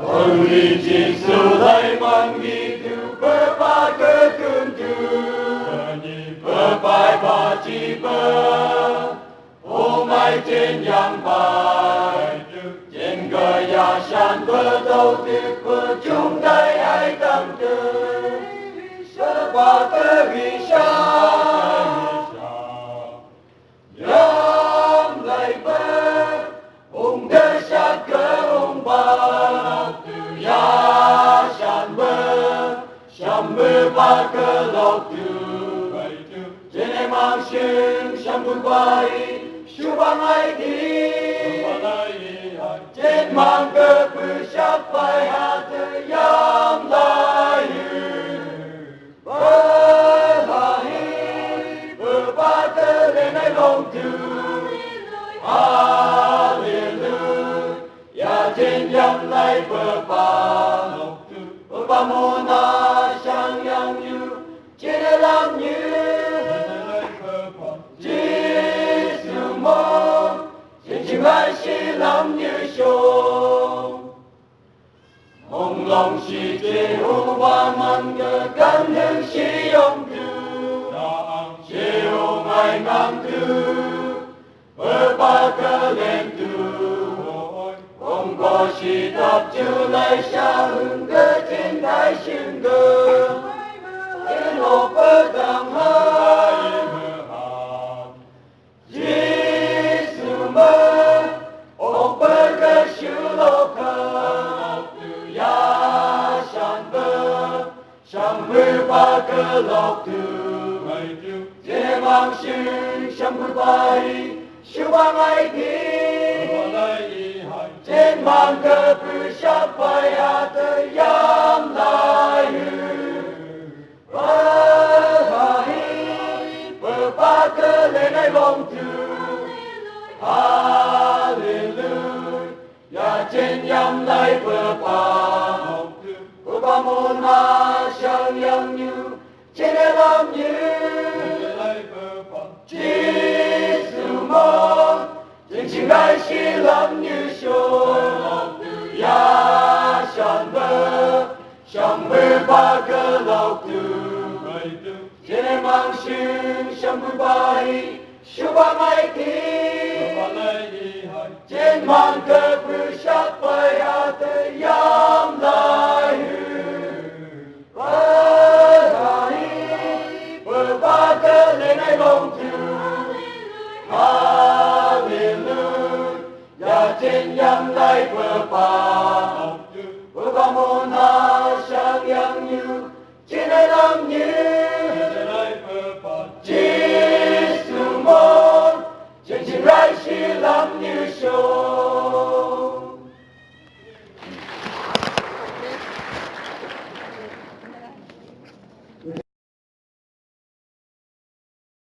Ôi Giêsu lấy mang nghi từ bơ ba cơ cương từ bơ bài ba chi bơ ô mai trên yang bài trên gờ ya san bơ đầu từ bơ chúng đây ai tâm tư bơ ba cơ vì sao yam lại bơ ông đỡ sát cơ ông ba ya san bơ sham bơ ba cơ lộc từ trên em mang sinh sham bơ bay shu bang ai đi trên mang cơ bự sát bay hạ từ yam lai bơ hà hi bơ ba cơ lên ai long từ Hallelujah trên yam lai bơ ba mô na sang yang như trên làm như Giêsu mô trên chim ai si làm như sông hồng lòng si chế hô ba man cơ căn hương si ông tư chế hô ngài ngang tư bơ ba cơ lên tư không có si tập chữ lại xa hương cơ trên thái xuyên cơ trên hồ bơ đằng hai Giêsu mơ ông bơ cơ sư lô cơ ya san bơ sang bơ ba cơ lộc từ chế mang sinh sang bơ bay sư ba ngày đi trên mang cơ bự sát bay hạ tới yam lai bơ hà hi bơ ba cơ lên ai long từ Hallelujah trên yam lai bơ ba môn na sang yang như trên ai làm như Giêsu mô trên chim ai si làm như sông ya san bơ sang bơ ba cơ lộc từ trên em mang sinh sang bơ bay shu ba mai thi trên mang cơ bự sát bay hạ tới yam lai bơ hà hi bơ ba cơ lên ai long từ Hallelujah trên yam lai bơ ba